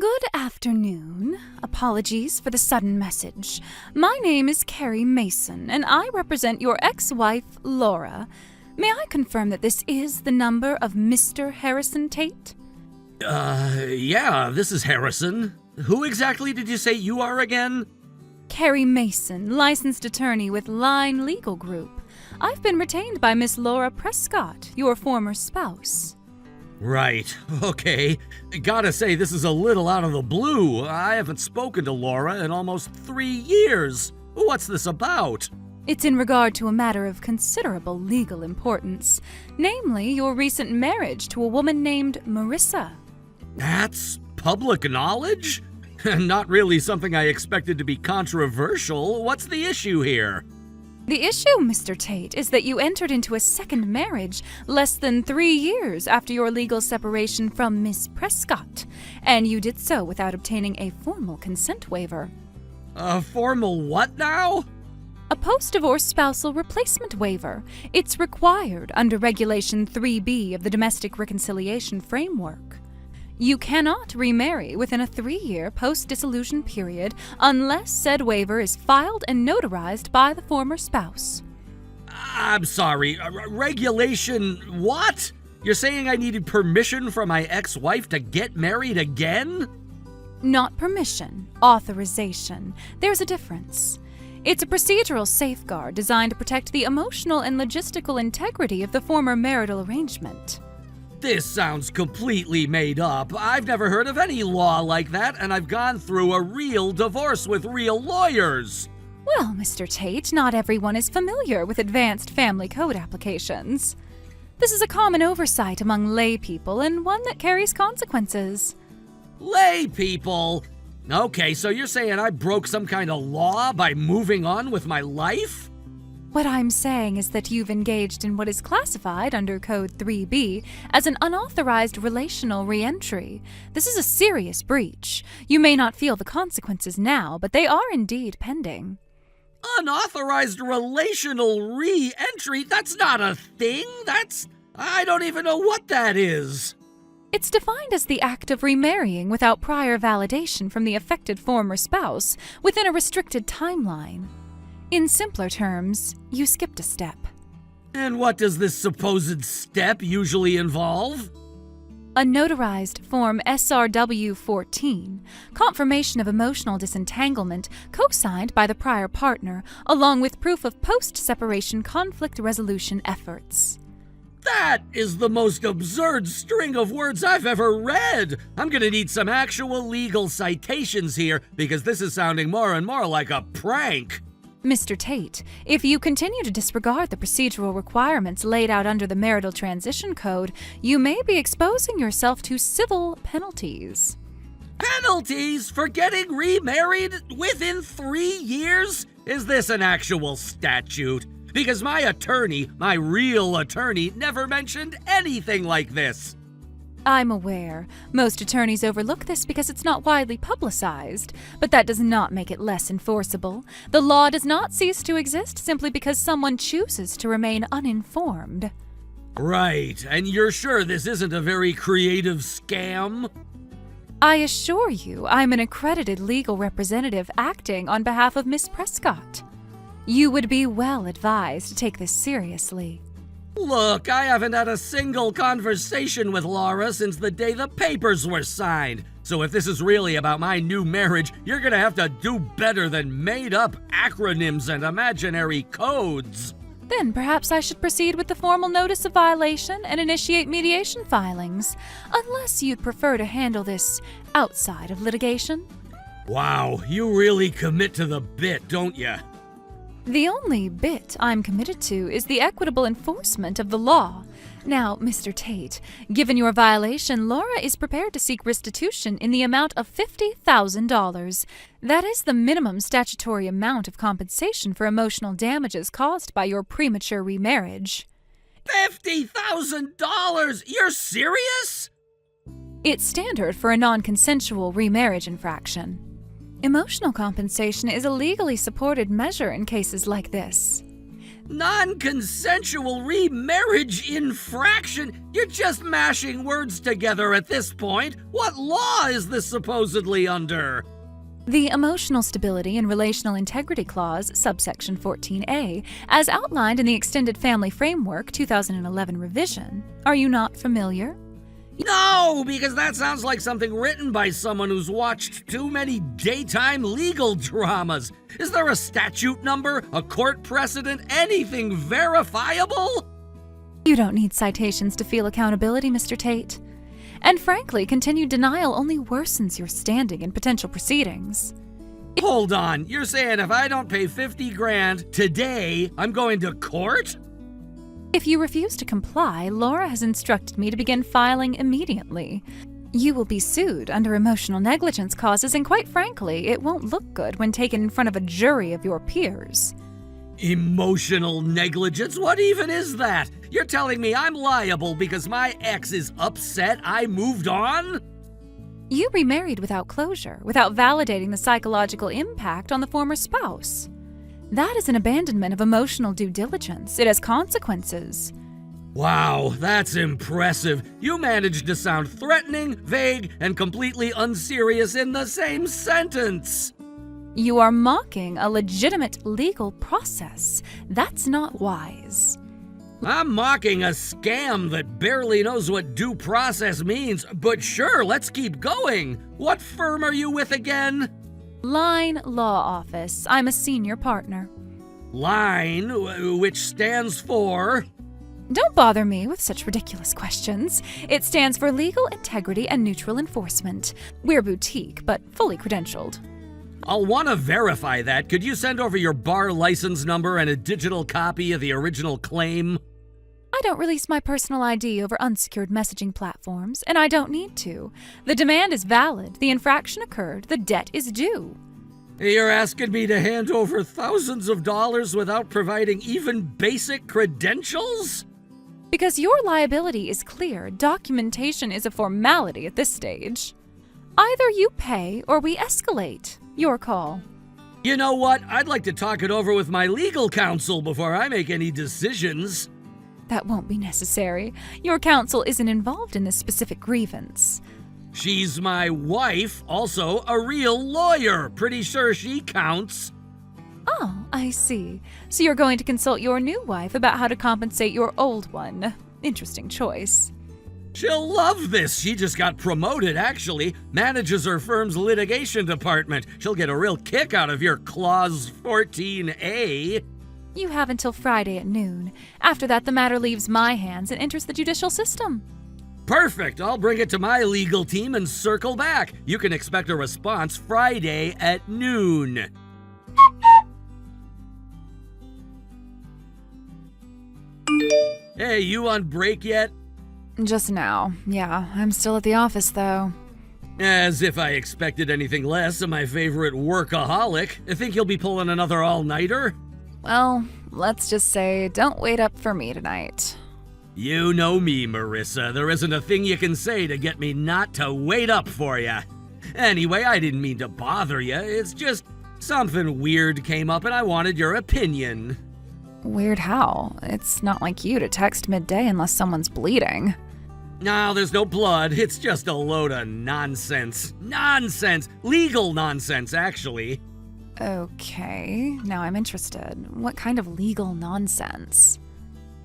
Good afternoon. Apologies for the sudden message. My name is Carrie Mason, and I represent your ex-wife, Laura. May I confirm that this is the number of Mr. Harrison Tate? Yeah, this is Harrison. Who exactly did you say you are again? Carrie Mason, licensed attorney with Line Legal Group. I've been retained by Miss Laura Prescott, your former spouse. Right, okay. Gotta say, this is a little out of the blue. I haven't spoken to Laura in almost 3 years. What's this about? It's in regard to a matter of considerable legal importance, namely your recent marriage to a woman named Marissa. That's public knowledge? Not really something I expected to be controversial. What's the issue here? The issue, Mr. Tate, is that you entered into a second marriage less than 3 years after your legal separation from Miss Prescott, and you did so without obtaining a formal consent waiver. A formal what now? A post-divorce spousal replacement waiver. It's required under Regulation 3B of the Domestic Reconciliation Framework. You cannot remarry within a 3-year post-dissolution period unless said waiver is filed and notarized by the former spouse. I'm sorry, regulation what? You're saying I needed permission from my ex-wife to get married again? Not permission, authorization. There's a difference. It's a procedural safeguard designed to protect the emotional and logistical integrity of the former marital arrangement. This sounds completely made up. I've never heard of any law like that, and I've gone through a real divorce with real lawyers. Well, Mr. Tate, not everyone is familiar with advanced family code applications. This is a common oversight among lay people and one that carries consequences. Lay people? Okay, so you're saying I broke some kind of law by moving on with my life? What I'm saying is that you've engaged in what is classified under Code 3B as an unauthorized relational reentry. This is a serious breach. You may not feel the consequences now, but they are indeed pending. Unauthorized relational re-entry? That's not a thing. I don't even know what that is. It's defined as the act of remarrying without prior validation from the affected former spouse within a restricted timeline. In simpler terms, you skipped a step. And what does this supposed step usually involve? A notarized Form SRW-14, confirmation of emotional disentanglement co-signed by the prior partner, along with proof of post-separation conflict resolution efforts. That is the most absurd string of words I've ever read. I'm gonna need some actual legal citations here, because this is sounding more and more like a prank. Mr. Tate, if you continue to disregard the procedural requirements laid out under the Marital Transition Code, you may be exposing yourself to civil penalties. Penalties for getting remarried within 3 years? Is this an actual statute? Because my attorney, my real attorney, never mentioned anything like this. I'm aware. Most attorneys overlook this because it's not widely publicized, but that does not make it less enforceable. The law does not cease to exist simply because someone chooses to remain uninformed. Right, and you're sure this isn't a very creative scam? I assure you, I'm an accredited legal representative acting on behalf of Miss Prescott. You would be well advised to take this seriously. Look, I haven't had a single conversation with Laura since the day the papers were signed. So if this is really about my new marriage, you're gonna have to do better than made-up acronyms and imaginary codes. Then perhaps I should proceed with the formal notice of violation and initiate mediation filings, unless you'd prefer to handle this outside of litigation. Wow, you really commit to the bit, don't ya? The only bit I'm committed to is the equitable enforcement of the law. Now, Mr. Tate, given your violation, Laura is prepared to seek restitution in the amount of $50,000. That is the minimum statutory amount of compensation for emotional damages caused by your premature remarriage. $50,000? You're serious? It's standard for a non-consensual remarriage infraction. Emotional compensation is a legally supported measure in cases like this. Non-consensual remarriage infraction? You're just mashing words together at this point. What law is this supposedly under? The Emotional Stability and Relational Integrity Clause, subsection 14A, as outlined in the Extended Family Framework 2011 revision. Are you not familiar? No, because that sounds like something written by someone who's watched too many daytime legal dramas. Is there a statute number, a court precedent, anything verifiable? You don't need citations to feel accountability, Mr. Tate. And frankly, continued denial only worsens your standing in potential proceedings. Hold on, you're saying if I don't pay 50 grand today, I'm going to court? If you refuse to comply, Laura has instructed me to begin filing immediately. You will be sued under emotional negligence causes, and quite frankly, it won't look good when taken in front of a jury of your peers. Emotional negligence? What even is that? You're telling me I'm liable because my ex is upset I moved on? You remarried without closure, without validating the psychological impact on the former spouse. That is an abandonment of emotional due diligence. It has consequences. Wow, that's impressive. You managed to sound threatening, vague, and completely unserious in the same sentence. You are mocking a legitimate legal process. That's not wise. I'm mocking a scam that barely knows what due process means, but sure, let's keep going. What firm are you with again? Line Law Office. I'm a senior partner. Line, which stands for... Don't bother me with such ridiculous questions. It stands for Legal Integrity and Neutral Enforcement. We're boutique, but fully credentialed. I'll want to verify that. Could you send over your bar license number and a digital copy of the original claim? I don't release my personal ID over unsecured messaging platforms, and I don't need to. The demand is valid, the infraction occurred, the debt is due. You're asking me to hand over thousands of dollars without providing even basic credentials? Because your liability is clear, documentation is a formality at this stage. Either you pay or we escalate. Your call. You know what? I'd like to talk it over with my legal counsel before I make any decisions. That won't be necessary. Your counsel isn't involved in this specific grievance. She's my wife, also a real lawyer. Pretty sure she counts. Oh, I see. So you're going to consult your new wife about how to compensate your old one. Interesting choice. She'll love this. She just got promoted, actually. Manages her firm's litigation department. She'll get a real kick out of your Clause 14A. You have until Friday at noon. After that, the matter leaves my hands and enters the judicial system. Perfect. I'll bring it to my legal team and circle back. You can expect a response Friday at noon. Hey, you on break yet? Just now. Yeah, I'm still at the office, though. As if I expected anything less of my favorite workaholic. I think you'll be pulling another all-nighter? Well, let's just say, don't wait up for me tonight. You know me, Marissa. There isn't a thing you can say to get me not to wait up for you. Anyway, I didn't mean to bother you. It's just something weird came up and I wanted your opinion. Weird how? It's not like you to text midday unless someone's bleeding. No, there's no blood. It's just a load of nonsense. Nonsense! Legal nonsense, actually. Okay, now I'm interested. What kind of legal nonsense?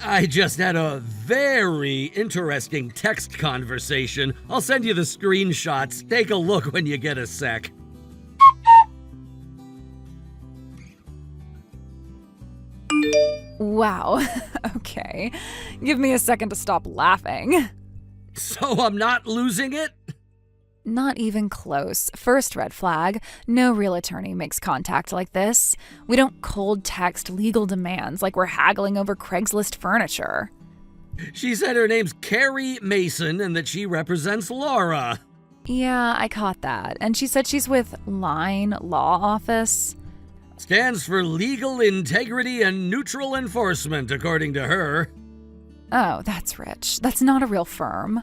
I just had a very interesting text conversation. I'll send you the screenshots. Take a look when you get a sec. Wow. Okay. Give me a second to stop laughing. So I'm not losing it? Not even close. First red flag. No real attorney makes contact like this. We don't cold text legal demands like we're haggling over Craigslist furniture. She said her name's Carrie Mason and that she represents Laura. Yeah, I caught that. And she said she's with Line Law Office. Stands for Legal Integrity and Neutral Enforcement, according to her. Oh, that's rich. That's not a real firm.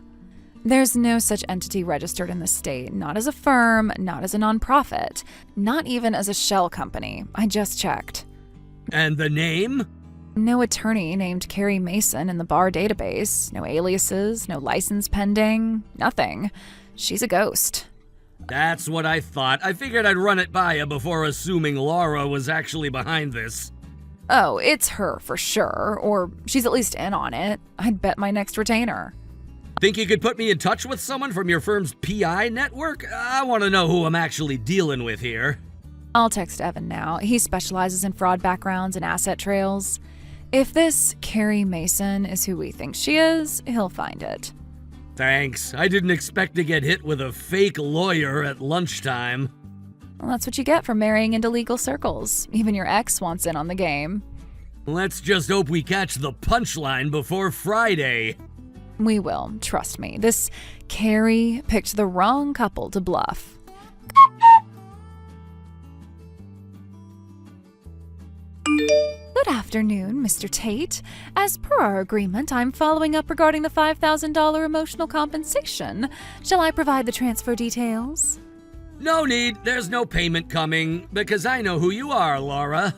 There's no such entity registered in the state, not as a firm, not as a nonprofit, not even as a shell company. I just checked. And the name? No attorney named Carrie Mason in the bar database. No aliases, no license pending, nothing. She's a ghost. That's what I thought. I figured I'd run it by you before assuming Laura was actually behind this. Oh, it's her for sure, or she's at least in on it. I'd bet my next retainer. Think you could put me in touch with someone from your firm's PI network? I want to know who I'm actually dealing with here. I'll text Evan now. He specializes in fraud backgrounds and asset trails. If this Carrie Mason is who we think she is, he'll find it. Thanks. I didn't expect to get hit with a fake lawyer at lunchtime. Well, that's what you get for marrying into legal circles. Even your ex wants in on the game. Let's just hope we catch the punchline before Friday. We will, trust me. This Carrie picked the wrong couple to bluff. Good afternoon, Mr. Tate. As per our agreement, I'm following up regarding the $5,000 emotional compensation. Shall I provide the transfer details? No need. There's no payment coming, because I know who you are, Laura.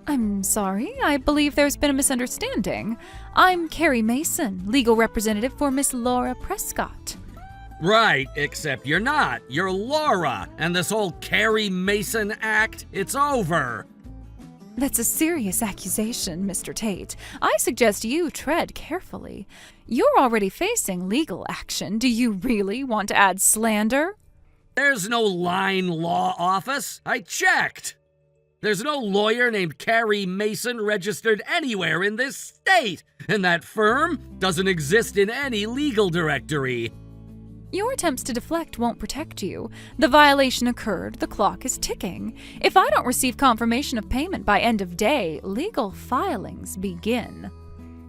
I'm sorry. I believe there's been a misunderstanding. I'm Carrie Mason, legal representative for Miss Laura Prescott. Right, except you're not. You're Laura, and this whole Carrie Mason act, it's over. That's a serious accusation, Mr. Tate. I suggest you tread carefully. You're already facing legal action. Do you really want to add slander? There's no line law office. I checked. There's no lawyer named Carrie Mason registered anywhere in this state, and that firm doesn't exist in any legal directory. Your attempts to deflect won't protect you. The violation occurred. The clock is ticking. If I don't receive confirmation of payment by end of day, legal filings begin.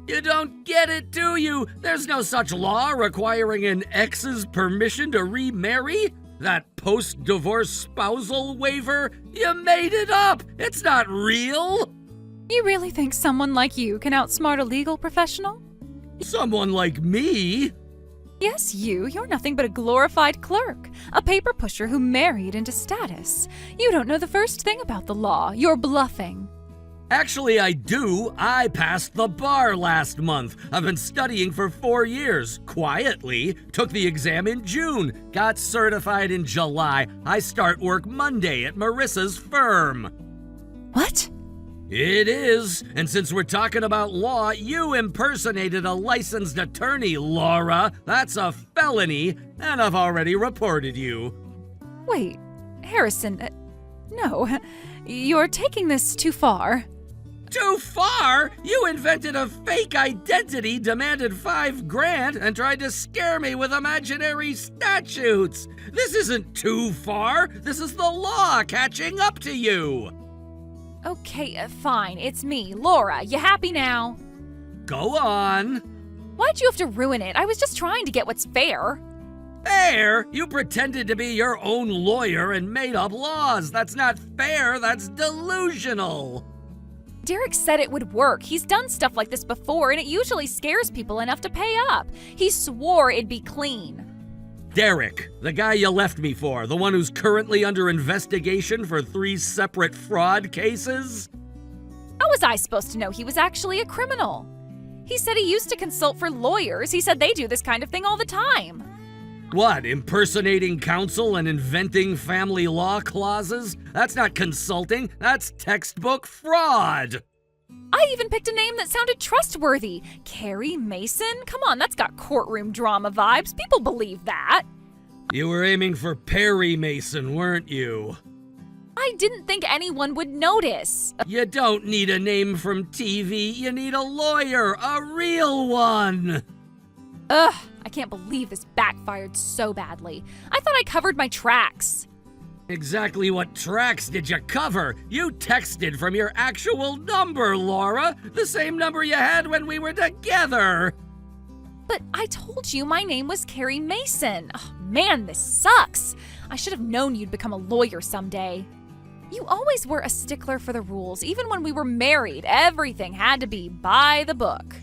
You don't get it, do you? There's no such law requiring an ex's permission to remarry? That post-divorce spousal waiver? You made it up! It's not real! You really think someone like you can outsmart a legal professional? Someone like me? Yes, you're nothing but a glorified clerk, a paper pusher who married into status. You don't know the first thing about the law. You're bluffing. Actually, I do. I passed the bar last month. I've been studying for 4 years, quietly. Took the exam in June, got certified in July. I start work Monday at Marissa's firm. What? It is, and since we're talking about law, you impersonated a licensed attorney, Laura. That's a felony, and I've already reported you. Wait, Harrison, no, you're taking this too far. Too far? You invented a fake identity, demanded $5,000, and tried to scare me with imaginary statutes. This isn't too far. This is the law catching up to you. Okay, fine. It's me, Laura. You happy now? Go on. Why'd you have to ruin it? I was just trying to get what's fair. Fair? You pretended to be your own lawyer and made up laws. That's not fair. That's delusional. Derek said it would work. He's done stuff like this before, and it usually scares people enough to pay up. He swore it'd be clean. Derek, the guy you left me for, the one who's currently under investigation for 3 separate fraud cases? How was I supposed to know he was actually a criminal? He said he used to consult for lawyers. He said they do this kind of thing all the time. What, impersonating counsel and inventing family law clauses? That's not consulting, that's textbook fraud. I even picked a name that sounded trustworthy. Carrie Mason? Come on, that's got courtroom drama vibes. People believe that. You were aiming for Perry Mason, weren't you? I didn't think anyone would notice. You don't need a name from TV, you need a lawyer, a real one. Ugh, I can't believe this backfired so badly. I thought I covered my tracks. Exactly what tracks did you cover? You texted from your actual number, Laura. The same number you had when we were together. But I told you my name was Carrie Mason. Oh, man, this sucks. I should have known you'd become a lawyer someday. You always were a stickler for the rules. Even when we were married, everything had to be by the book.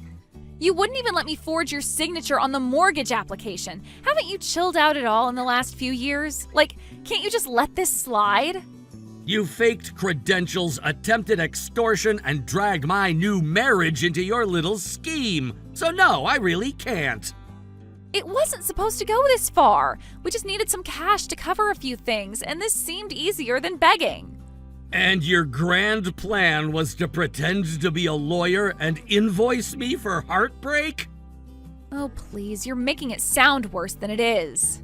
You wouldn't even let me forge your signature on the mortgage application. Haven't you chilled out at all in the last few years? Like, can't you just let this slide? You faked credentials, attempted extortion, and dragged my new marriage into your little scheme. So no, I really can't. It wasn't supposed to go this far. We just needed some cash to cover a few things, and this seemed easier than begging. And your grand plan was to pretend to be a lawyer and invoice me for heartbreak? Oh, please, you're making it sound worse than it is.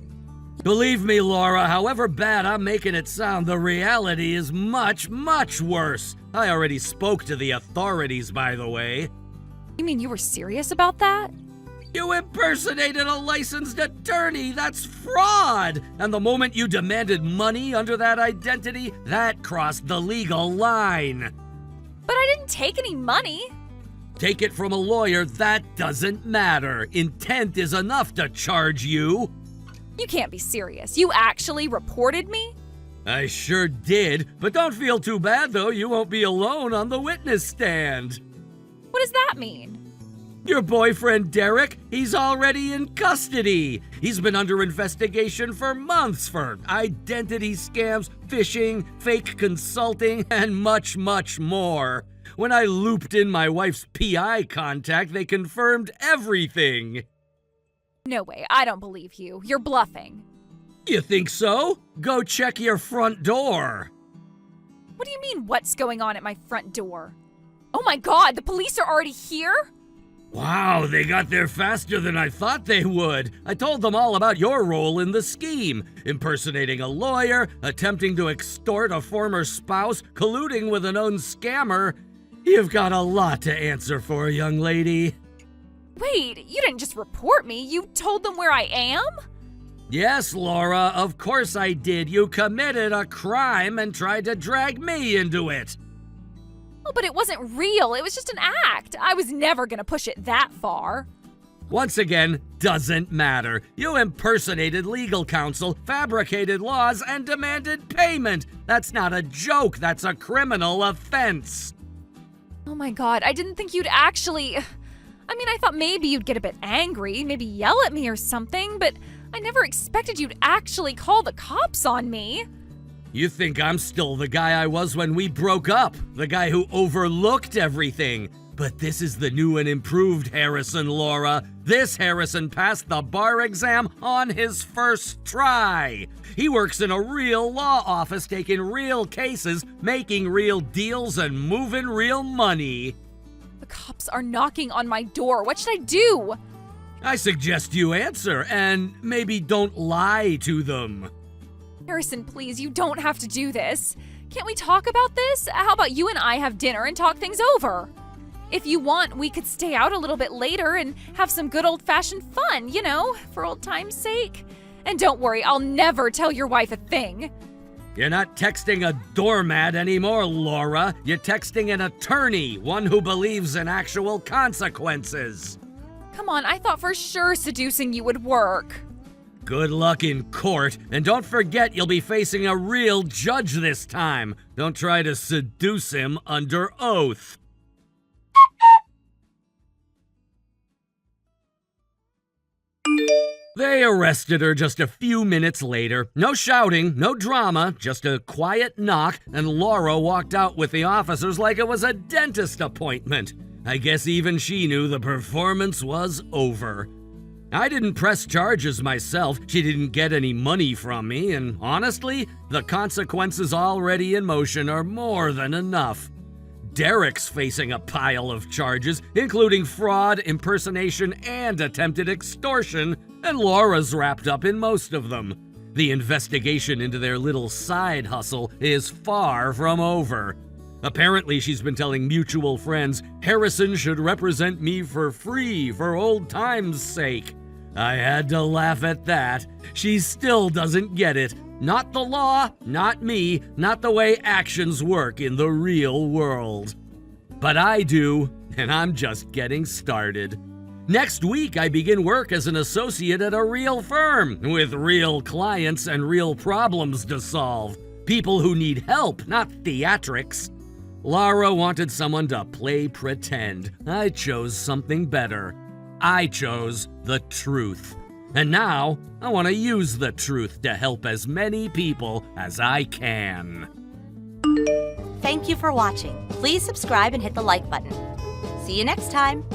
Believe me, Laura, however bad I'm making it sound, the reality is much, much worse. I already spoke to the authorities, by the way. You mean you were serious about that? You impersonated a licensed attorney! That's fraud! And the moment you demanded money under that identity, that crossed the legal line. But I didn't take any money. Take it from a lawyer, that doesn't matter. Intent is enough to charge you. You can't be serious. You actually reported me? I sure did, but don't feel too bad though, you won't be alone on the witness stand. What does that mean? Your boyfriend Derek, he's already in custody. He's been under investigation for months for identity scams, phishing, fake consulting, and much, much more. When I looped in my wife's PI contact, they confirmed everything. No way, I don't believe you. You're bluffing. You think so? Go check your front door. What do you mean, what's going on at my front door? Oh my god, the police are already here? Wow, they got there faster than I thought they would. I told them all about your role in the scheme. Impersonating a lawyer, attempting to extort a former spouse, colluding with a known scammer. You've got a lot to answer for, young lady. Wait, you didn't just report me, you told them where I am? Yes, Laura, of course I did. You committed a crime and tried to drag me into it. Oh, but it wasn't real, it was just an act. I was never gonna push it that far. Once again, doesn't matter. You impersonated legal counsel, fabricated laws, and demanded payment. That's not a joke, that's a criminal offense. Oh my god, I didn't think you'd actually... I thought maybe you'd get a bit angry, maybe yell at me or something, but I never expected you'd actually call the cops on me. You think I'm still the guy I was when we broke up, the guy who overlooked everything. But this is the new and improved Harrison, Laura. This Harrison passed the bar exam on his first try. He works in a real law office, taking real cases, making real deals, and moving real money. The cops are knocking on my door. What should I do? I suggest you answer, and maybe don't lie to them. Harrison, please, you don't have to do this. Can't we talk about this? How about you and I have dinner and talk things over? If you want, we could stay out a little bit later and have some good old-fashioned fun, you know, for old time's sake. And don't worry, I'll never tell your wife a thing. You're not texting a doormat anymore, Laura. You're texting an attorney, one who believes in actual consequences. Come on, I thought for sure seducing you would work. Good luck in court, and don't forget you'll be facing a real judge this time. Don't try to seduce him under oath. They arrested her just a few minutes later. No shouting, no drama, just a quiet knock, and Laura walked out with the officers like it was a dentist appointment. I guess even she knew the performance was over. I didn't press charges myself. She didn't get any money from me, and honestly, the consequences already in motion are more than enough. Derek's facing a pile of charges, including fraud, impersonation, and attempted extortion, and Laura's wrapped up in most of them. The investigation into their little side hustle is far from over. Apparently, she's been telling mutual friends Harrison should represent me for free for old time's sake. I had to laugh at that. She still doesn't get it. Not the law, not me, not the way actions work in the real world. But I do, and I'm just getting started. Next week, I begin work as an associate at a real firm with real clients and real problems to solve. People who need help, not theatrics. Laura wanted someone to play pretend. I chose something better. I chose the truth. And now, I want to use the truth to help as many people as I can. Thank you for watching. Please subscribe and hit the like button. See you next time.